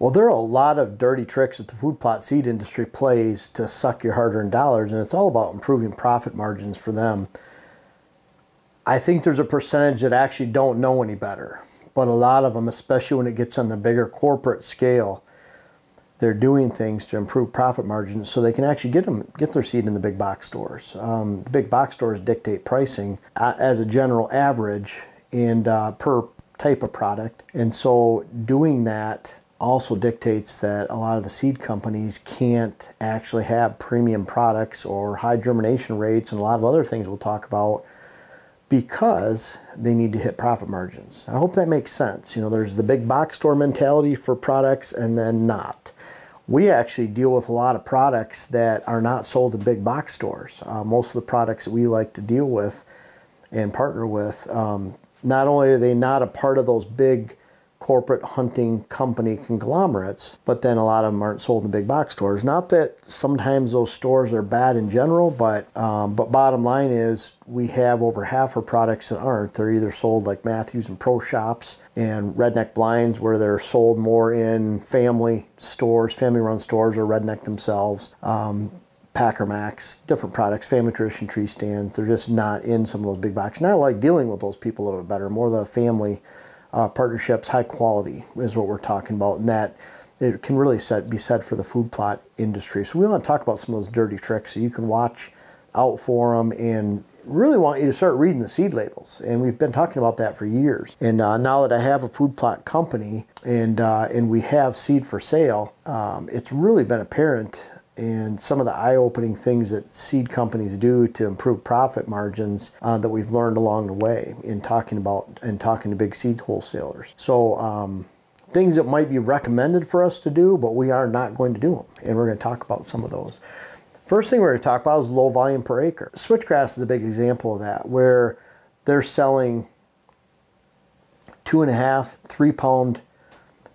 Well, there are a lot of dirty tricks that the food plot seed industry plays to suck your hard-earned dollars, and it's all about improving profit margins for them. I think there's a percentage that actually don't know any better, but a lot of them, especially when it gets on the bigger corporate scale, they're doing things to improve profit margins so they can actually get their seed in the big box stores. The big box stores dictate pricing as a general average and per type of product, and so doing that also dictates that a lot of the seed companies can't actually have premium products or high germination rates and a lot of other things we'll talk about because they need to hit profit margins. I hope that makes sense. You know, there's the big box store mentality for products and then not. We actually deal with a lot of products that are not sold in big box stores. Most of the products that we like to deal with and partner with, not only are they not a part of those big corporate hunting company conglomerates, but then a lot of them aren't sold in big box stores. Not that sometimes those stores are bad in general, but bottom line is we have over half our products that aren't. They're either sold like Matthews and Pro Shops and Redneck Blinds, where they're sold more in family stores, family-run stores, or Redneck themselves. Packer Max, different products, Family Tradition tree stands. They're just not in some of those big boxes. And I like dealing with those people a little bit better, more the family partnerships, high quality is what we're talking about, and that it can really be said for the food plot industry. So we want to talk about some of those dirty tricks so you can watch out for them, and really want you to start reading the seed labels. And we've been talking about that for years. And now that I have a food plot company and we have seed for sale, it's really been apparent and some of the eye-opening things that seed companies do to improve profit margins that we've learned along the way in talking to big seed wholesalers. So things that might be recommended for us to do, but we are not going to do them. And we're going to talk about some of those. First thing we're going to talk about is low volume per acre. Switchgrass is a big example of that, where they're selling 2.5, 3 pound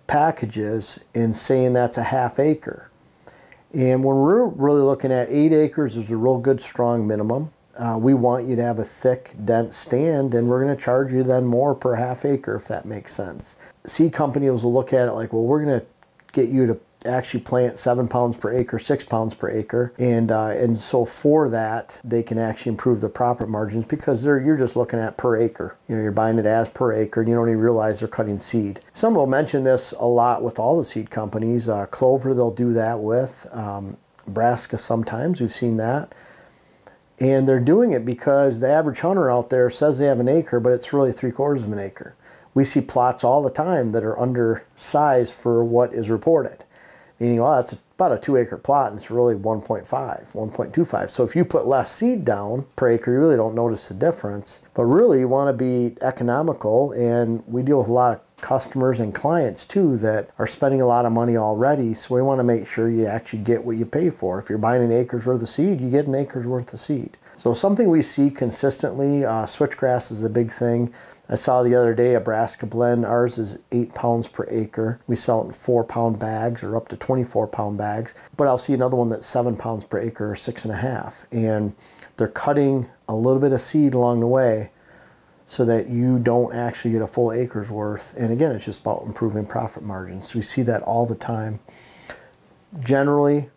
packages and saying that's a half acre. And when we're really looking at 8 acres is a real good strong minimum. We want you to have a thick, dense stand, and we're going to charge you then more per half acre if that makes sense. Seed companies will look at it like, well, we're going to get you to actually plant 7 pounds per acre, 6 pounds per acre, and so for that they can actually improve the profit margins because you're just looking at per acre. You know, you're buying it as per acre, and you don't even realize they're cutting seed. Some will mention this a lot with all the seed companies. Clover they'll do that with. Nebraska sometimes, we've seen that. And they're doing it because the average hunter out there says they have an acre, but it's really 3/4 of an acre. We see plots all the time that are undersized for what is reported. Meaning, well, that's about a 2 acre plot and it's really 1.5, 1.25. So if you put less seed down per acre, you really don't notice the difference. But really you want to be economical, and we deal with a lot of customers and clients too that are spending a lot of money already. So we want to make sure you actually get what you pay for. If you're buying an acre's worth of seed, you get an acre's worth of seed. So something we see consistently, switchgrass is a big thing. I saw the other day a Nebraska blend. Ours is 8 pounds per acre. We sell it in 4 pound bags or up to 24 pound bags. But I'll see another one that's 7 pounds per acre or 6.5. And they're cutting a little bit of seed along the way so that you don't actually get a full acre's worth. And again, it's just about improving profit margins. So we see that all the time. Generally,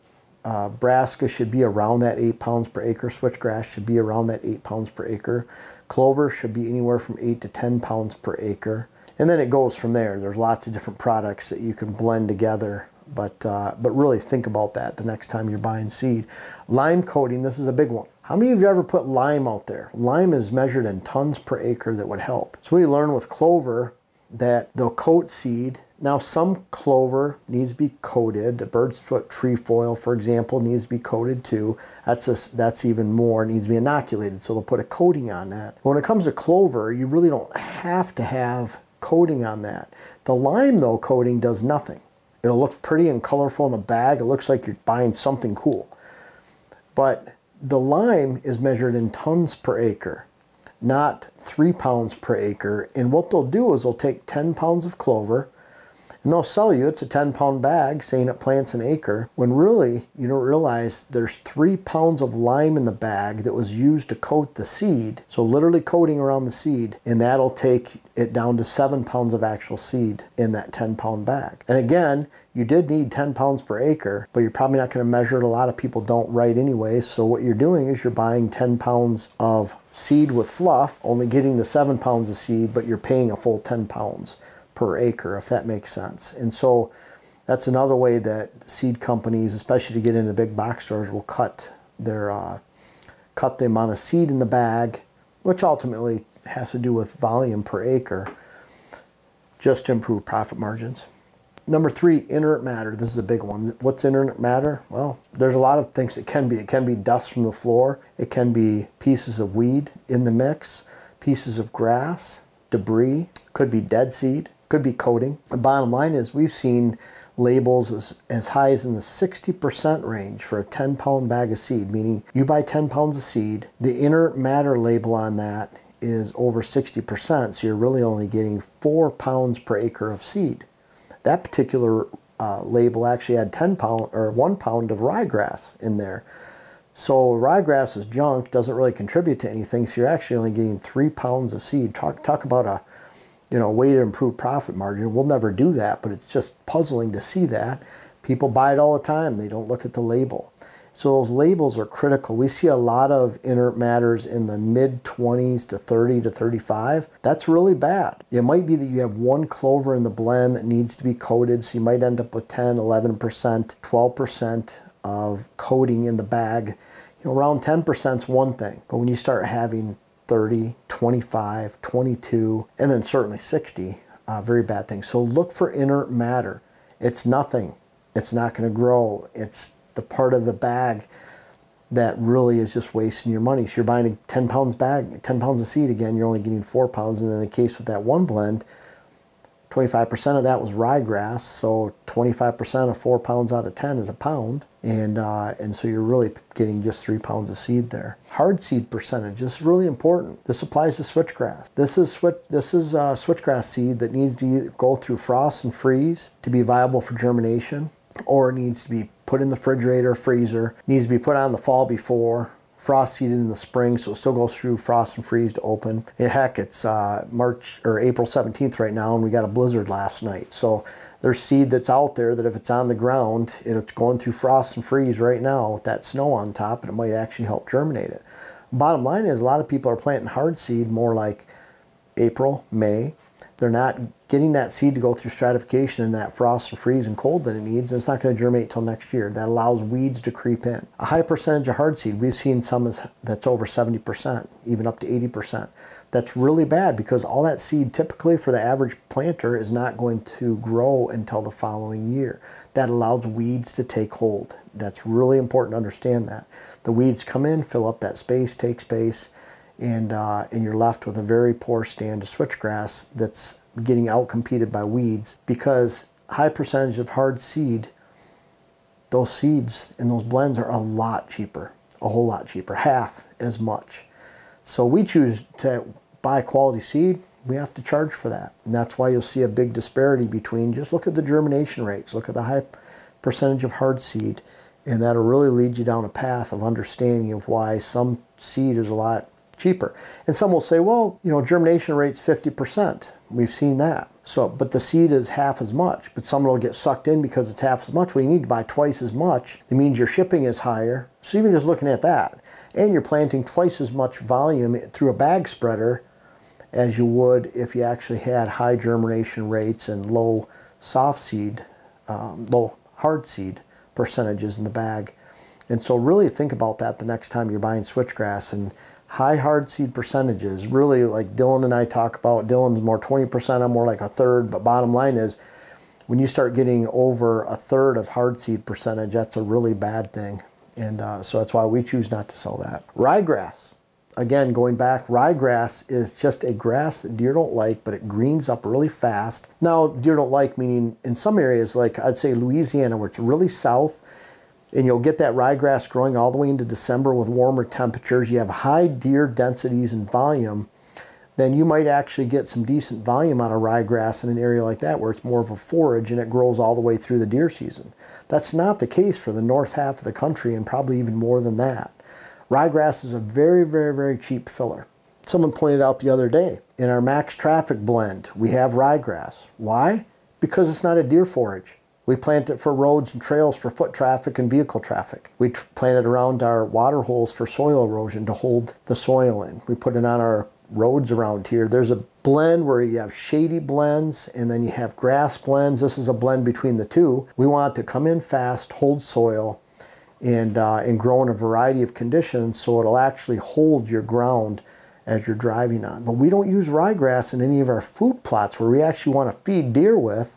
Nebraska should be around that 8 pounds per acre. Switchgrass should be around that 8 pounds per acre. Clover should be anywhere from 8 to 10 pounds per acre. And then it goes from there. There's lots of different products that you can blend together. But really think about that the next time you're buying seed. Lime coating, this is a big one. How many of you ever put lime out there? Lime is measured in tons per acre that would help. So we learned with clover that they'll coat seed. Now some clover needs to be coated. The bird's foot trefoil, for example, needs to be coated too. That's even more, it needs to be inoculated, so they'll put a coating on that. When it comes to clover, you really don't have to have coating on that. The lime though, coating does nothing. It'll look pretty and colorful in a bag. It looks like you're buying something cool. But the lime is measured in tons per acre, not 3 pounds per acre. And what they'll do is they'll take 10 pounds of clover And they'll sell you, it's a 10-pound bag saying it plants an acre, when really you don't realize there's 3 pounds of lime in the bag that was used to coat the seed. So literally coating around the seed, and that'll take it down to 7 pounds of actual seed in that 10-pound bag. And again, you did need 10 pounds per acre, but you're probably not going to measure it. A lot of people don't write anyway. So what you're doing is you're buying 10 pounds of seed with fluff, only getting the 7 pounds of seed, but you're paying a full 10 pounds per acre, if that makes sense. And so that's another way that seed companies, especially to get into the big box stores, will cut the amount of seed in the bag, which ultimately has to do with volume per acre, just to improve profit margins. Number 3, inert matter. This is a big one. What's inert matter? Well, there's a lot of things it can be. It can be dust from the floor. It can be pieces of weed in the mix, pieces of grass, debris, could be dead seed, could be coating. The bottom line is we've seen labels as high as in the 60% range for a 10-pound bag of seed, meaning you buy 10 pounds of seed, the inert matter label on that is over 60%, so you're really only getting 4 pounds per acre of seed. That particular label actually had 10 pound or 1 pound of rye grass in there. So rye grass is junk, doesn't really contribute to anything, so you're actually only getting 3 pounds of seed. Talk about a way to improve profit margin. We'll never do that, but it's just puzzling to see that. People buy it all the time. They don't look at the label. So those labels are critical. We see a lot of inert matters in the mid-20s to 30 to 35. That's really bad. It might be that you have 1 clover in the blend that needs to be coated, so you might end up with 10, 11%, 12% of coating in the bag. Around 10% is one thing, but when you start having 30, 25, 22, and then certainly 60, very bad thing. So look for inert matter. It's nothing. It's not going to grow. It's the part of the bag that really is just wasting your money. So you're buying a 10 pounds bag, 10 pounds of seed again, you're only getting 4 pounds. And in the case with that one blend, 25% of that was rye grass, so 25% of 4 pounds out of 10 is a pound, and so you're really getting just 3 pounds of seed there. Hard seed percentage is really important. This applies to switchgrass. This is switchgrass seed that needs to go through frost and freeze to be viable for germination, or it needs to be put in the refrigerator, freezer, needs to be put on the fall before, frost seeded in the spring, so it still goes through frost and freeze to open. And heck, it's March or April 17th right now, and we got a blizzard last night. So there's seed that's out there that if it's on the ground, it's going through frost and freeze right now with that snow on top, and it might actually help germinate it. Bottom line is a lot of people are planting hard seed more like April, May. They're not getting that seed to go through stratification and that frost and freeze and cold that it needs, and it's not going to germinate till next year. That allows weeds to creep in. A high percentage of hard seed, we've seen some that's over 70%, even up to 80%. That's really bad because all that seed typically for the average planter is not going to grow until the following year. That allows weeds to take hold. That's really important to understand that. The weeds come in, fill up that space, take space, and you're left with a very poor stand of switchgrass that's getting outcompeted by weeds because high percentage of hard seed, those seeds and those blends are a lot cheaper, a whole lot cheaper, half as much. So we choose to buy quality seed, we have to charge for that. And that's why you'll see a big disparity between, just look at the germination rates, look at the high percentage of hard seed, and that'll really lead you down a path of understanding of why some seed is a lot cheaper. And some will say, well, germination rate's 50%. We've seen that. So, but the seed is half as much, but some will get sucked in because it's half as much. Well, you need to buy twice as much. It means your shipping is higher. So even just looking at that, and you're planting twice as much volume through a bag spreader as you would if you actually had high germination rates and low soft seed, low hard seed percentages in the bag. And so really think about that the next time you're buying switchgrass. And high hard seed percentages, really like Dylan and I talk about, Dylan's more 20%, I'm more like a third, but bottom line is when you start getting over a third of hard seed percentage, that's a really bad thing. And so that's why we choose not to sell that. Rye grass. Again, going back, rye grass is just a grass that deer don't like, but it greens up really fast. Now, deer don't like meaning in some areas, like I'd say Louisiana, where it's really south, and you'll get that ryegrass growing all the way into December with warmer temperatures. You have high deer densities and volume. then you might actually get some decent volume out of ryegrass in an area like that where it's more of a forage and it grows all the way through the deer season. That's not the case for the north half of the country, and probably even more than that. Ryegrass is a very, very, very cheap filler. Someone pointed out the other day, in our max traffic blend, we have ryegrass. Why? Because it's not a deer forage. We plant it for roads and trails for foot traffic and vehicle traffic. We plant it around our water holes for soil erosion to hold the soil in. We put it on our roads around here. There's a blend where you have shady blends and then you have grass blends. This is a blend between the two. We want it to come in fast, hold soil, and grow in a variety of conditions so it'll actually hold your ground as you're driving on. But we don't use ryegrass in any of our food plots where we actually want to feed deer with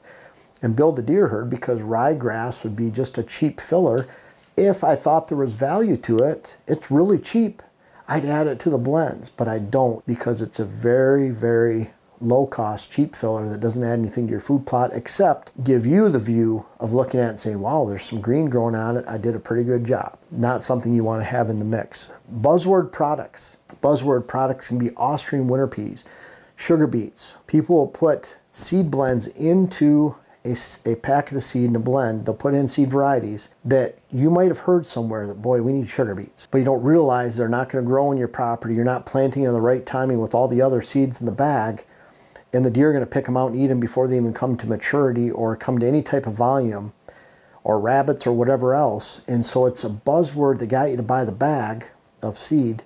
and build a deer herd, because ryegrass would be just a cheap filler. If I thought there was value to it, it's really cheap, I'd add it to the blends, but I don't, because it's a very, very low cost, cheap filler that doesn't add anything to your food plot except give you the view of looking at it and saying, wow, there's some green growing on it. I did a pretty good job. Not something you want to have in the mix. Buzzword products. Buzzword products can be Austrian winter peas, sugar beets. People will put seed blends into a packet of seed in a blend. They'll put in seed varieties that you might have heard somewhere that, boy, we need sugar beets. But you don't realize they're not going to grow on your property. You're not planting in the right timing with all the other seeds in the bag. And the deer are going to pick them out and eat them before they even come to maturity or come to any type of volume, or rabbits or whatever else. And so it's a buzzword that got you to buy the bag of seed,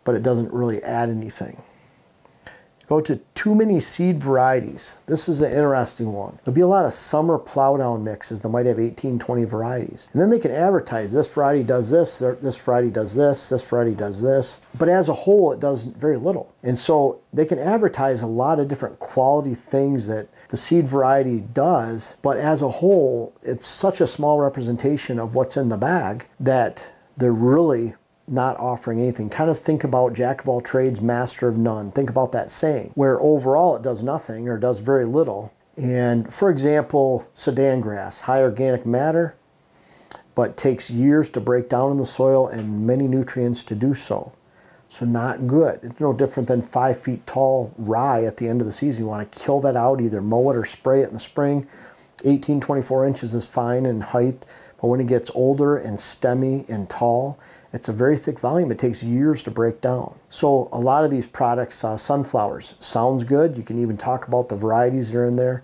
but it doesn't really add anything. Go to too many seed varieties. This is an interesting one. There'll be a lot of summer plowdown mixes that might have 18, 20 varieties. And then they can advertise, this variety does this variety does this variety does this. But as a whole, it does very little. And so they can advertise a lot of different quality things that the seed variety does, but as a whole, it's such a small representation of what's in the bag that they're really not offering anything. Kind of think about jack of all trades, master of none. Think about that saying, where overall it does nothing or does very little. And for example, Sudan grass, high organic matter, but takes years to break down in the soil and many nutrients to do so. So not good. It's no different than 5 feet tall rye at the end of the season. You want to kill that out, either mow it or spray it in the spring. 18, 24 inches is fine in height, but when it gets older and stemmy and tall, it's a very thick volume. It takes years to break down. So a lot of these products, sunflowers, sounds good. You can even talk about the varieties that are in there.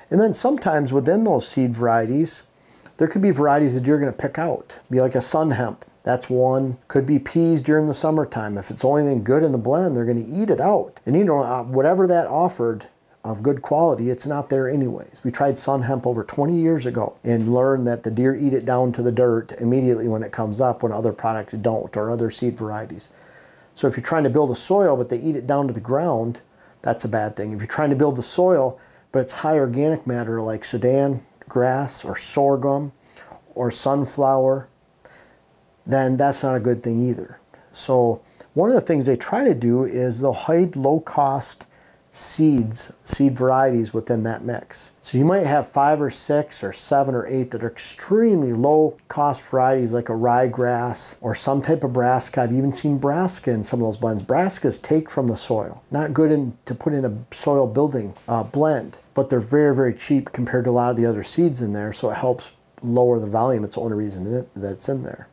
And then sometimes within those seed varieties, there could be varieties that you're going to pick out. Be like a sun hemp. That's one. Could be peas during the summertime. If it's the only thing good in the blend, they're going to eat it out. And you know, whatever that offered of good quality, it's not there anyways. We tried sun hemp over 20 years ago and learned that the deer eat it down to the dirt immediately when it comes up, when other products don't, or other seed varieties. So if you're trying to build a soil but they eat it down to the ground, that's a bad thing. If you're trying to build a soil but it's high organic matter like Sudan grass or sorghum or sunflower, then that's not a good thing either. So one of the things they try to do is they'll hide low-cost seed varieties within that mix. So you might have 5 or 6 or 7 or 8 that are extremely low cost varieties like a rye grass or some type of brassica. I've even seen brassica in some of those blends. Brassicas take from the soil. Not good to put in a soil building blend, but they're very, very cheap compared to a lot of the other seeds in there, so it helps lower the volume. It's the only reason that it's in there.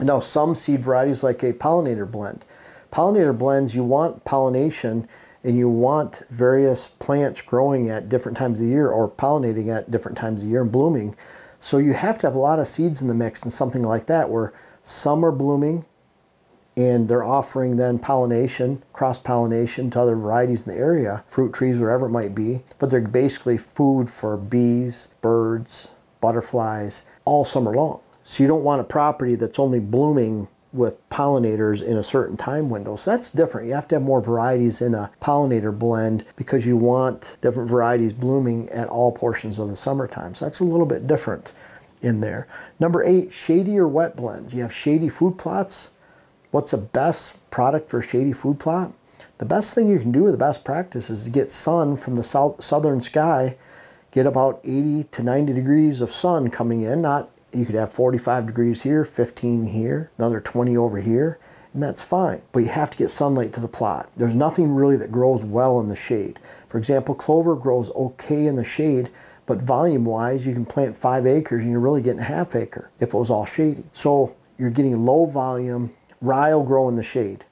Now some seed varieties like a pollinator blend. Pollinator blends, you want pollination and you want various plants growing at different times of the year or pollinating at different times of the year and blooming. So you have to have a lot of seeds in the mix and something like that where some are blooming and they're offering then pollination, cross-pollination to other varieties in the area, fruit trees, wherever it might be, but they're basically food for bees, birds, butterflies, all summer long. So you don't want a property that's only blooming with pollinators in a certain time window. So that's different. You have to have more varieties in a pollinator blend because you want different varieties blooming at all portions of the summertime. So that's a little bit different in there. Number 8, shady or wet blends. You have shady food plots. What's the best product for a shady food plot? The best thing you can do with the best practice is to get sun from the southern sky, get about 80 to 90 degrees of sun coming in. You could have 45 degrees here, 15 here, another 20 over here. and that's fine. But you have to get sunlight to the plot. There's nothing really that grows well in the shade. For example, clover grows okay in the shade, but volume-wise, you can plant 5 acres and you're really getting ½ acre if it was all shady. So you're getting low volume. Rye will grow in the shade.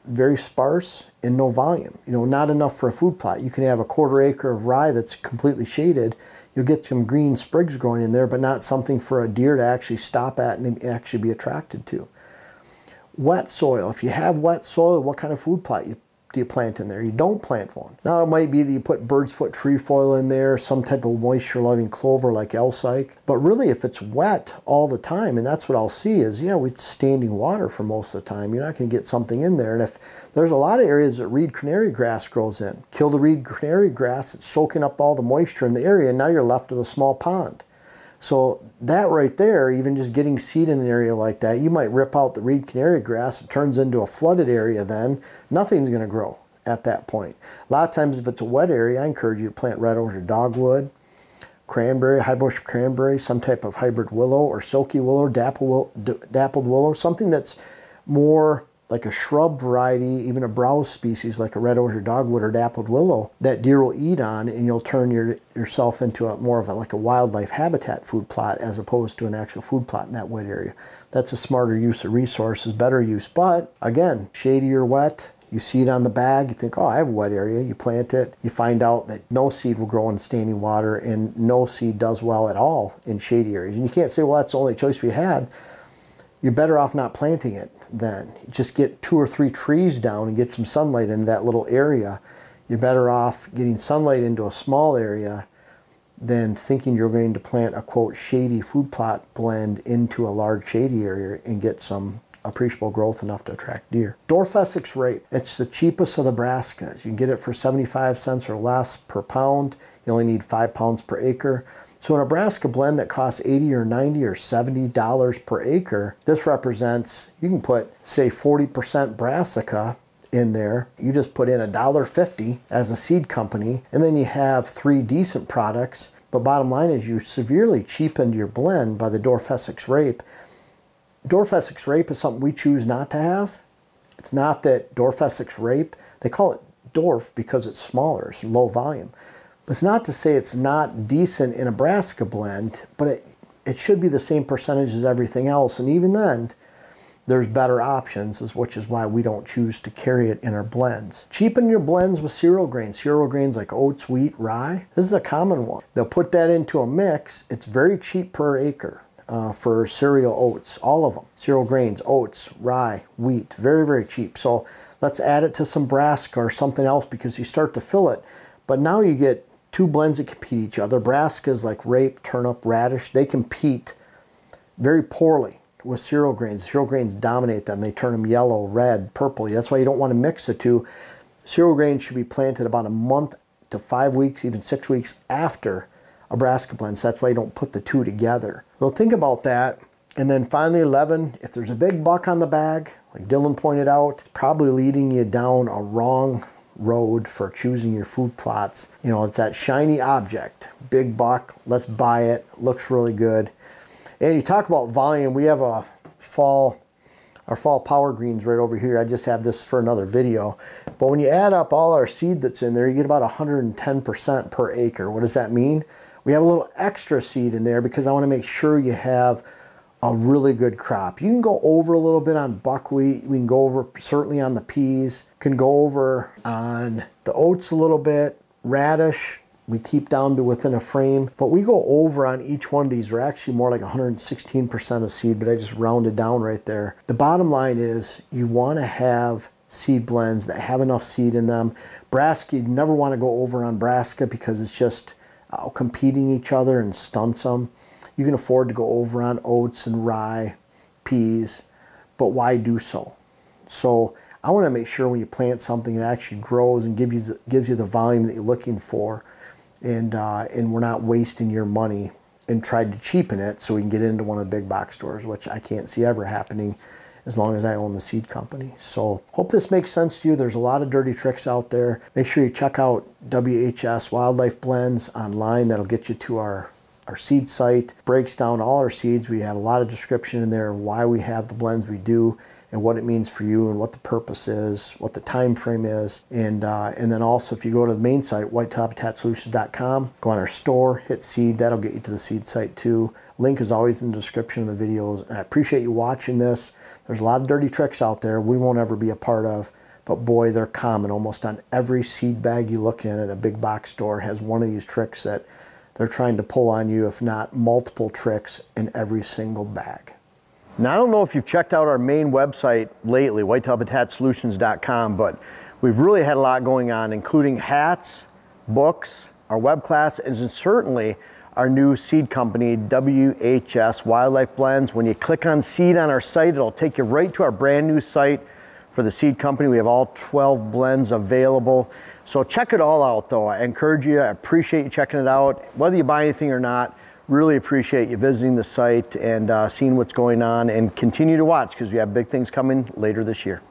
Very sparse and no volume. You know, not enough for a food plot. You can have a 1/4 acre of rye that's completely shaded. You'll get some green sprigs growing in there, but not something for a deer to actually stop at and actually be attracted to. Wet soil. If you have wet soil, what kind of food plot do you plant in there? You don't plant one. Now it might be that you put bird's foot trefoil in there, some type of moisture-loving clover like Alsike. But really, if it's wet all the time, and that's what I'll see is, yeah, it's standing water for most of the time. You're not going to get something in there. And if there's a lot of areas that reed canary grass grows in, kill the reed canary grass, it's soaking up all the moisture in the area, and now you're left with a small pond. So that right there, even just getting seed in an area like that, you might rip out the reed canary grass. It turns into a flooded area then. Nothing's going to grow at that point. A lot of times if it's a wet area, I encourage you to plant red osier dogwood, cranberry, high bush cranberry, some type of hybrid willow or silky willow, dappled willow, something that's more like a shrub variety, even a browse species like a red osier dogwood or dappled willow that deer will eat on, and you'll turn yourself into more of like a wildlife habitat food plot as opposed to an actual food plot in that wet area. That's a smarter use of resources, better use. But again, shady or wet, you see it on the bag, you think, oh, I have a wet area, you plant it, you find out that no seed will grow in standing water and no seed does well at all in shady areas. And you can't say, well, that's the only choice we had. You're better off not planting it then. Just get 2 or 3 trees down and get some sunlight in that little area. You're better off getting sunlight into a small area than thinking you're going to plant a, quote, shady food plot blend into a large shady area and get some appreciable growth enough to attract deer. Dwarf Essex rape. It's the cheapest of the brassicas. You can get it for 75 cents or less per pound. You only need 5 pounds per acre. So in a brassica blend that costs $80 or $90 or $70 per acre, this represents, you can put, say, 40% brassica in there. You just put in $1.50 as a seed company, and then you have 3 decent products. But bottom line is you severely cheapened your blend by the Dwarf Essex rape. Dwarf Essex rape is something we choose not to have. It's not that Dwarf Essex rape, they call it dwarf because it's smaller, it's low volume. But it's not to say it's not decent in a brassica blend, but it should be the same percentage as everything else. And even then, there's better options, which is why we don't choose to carry it in our blends. Cheapen your blends with cereal grains. Cereal grains like oats, wheat, rye. This is a common one. They'll put that into a mix. It's very cheap per acre for cereal oats, all of them. Cereal grains, oats, rye, wheat, very, very cheap. So let's add it to some brassica or something else because you start to fill it. But now you get 2 blends that compete each other. Brassicas like rape, turnip, radish, they compete very poorly with cereal grains. Cereal grains dominate them. They turn them yellow, red, purple. That's why you don't want to mix the two. Cereal grains should be planted about a month to 5 weeks, even 6 weeks after a brassica blend. So that's why you don't put the two together. So think about that. And then finally, 11, if there's a big buck on the bag, like Dylan pointed out, probably leading you down a wrong road for choosing your food plots. You know, it's that shiny object, big buck, let's buy it, looks really good. And you talk about volume, we have our fall power greens right over here. I just have this for another video. But when you add up all our seed that's in there, you get about 110% per acre. What does that mean? We have a little extra seed in there because I want to make sure you have a really good crop. You can go over a little bit on buckwheat. We can go over certainly on the peas. Can go over on the oats a little bit. Radish, we keep down to within a frame. But we go over on each one of these. We're actually more like 116% of seed, but I just rounded down right there. The bottom line is you want to have seed blends that have enough seed in them. Brassica, you never want to go over on brassica because it's just competing each other and stunts them. You can afford to go over on oats and rye, peas, but why do so? So I want to make sure when you plant something it actually grows and gives you the volume that you're looking for, and we're not wasting your money and tried to cheapen it so we can get into one of the big box stores, which I can't see ever happening as long as I own the seed company. So hope this makes sense to you. There's a lot of dirty tricks out there. Make sure you check out WHS Wildlife Blends online. That'll get you to our our seed site, breaks down all our seeds. We have a lot of description in there of why we have the blends we do and what it means for you and what the purpose is, what the time frame is. And then also if you go to the main site, whitetophabitatsolutions.com, go on our store, hit seed, that'll get you to the seed site too. Link is always in the description of the videos. And I appreciate you watching this. There's a lot of dirty tricks out there we won't ever be a part of, but boy, they're common. Almost on every seed bag you look in at a big box store has one of these tricks that they're trying to pull on you, if not multiple tricks in every single bag. Now, I don't know if you've checked out our main website lately, whitetophabitatsolutions.com, but we've really had a lot going on, including hats, books, our web class, and certainly our new seed company, WHS Wildlife Blends. When you click on seed on our site, it'll take you right to our brand new site for the seed company. We have all 12 blends available. So check it all out though. I encourage you, I appreciate you checking it out. Whether you buy anything or not, really appreciate you visiting the site and seeing what's going on, and continue to watch because we have big things coming later this year.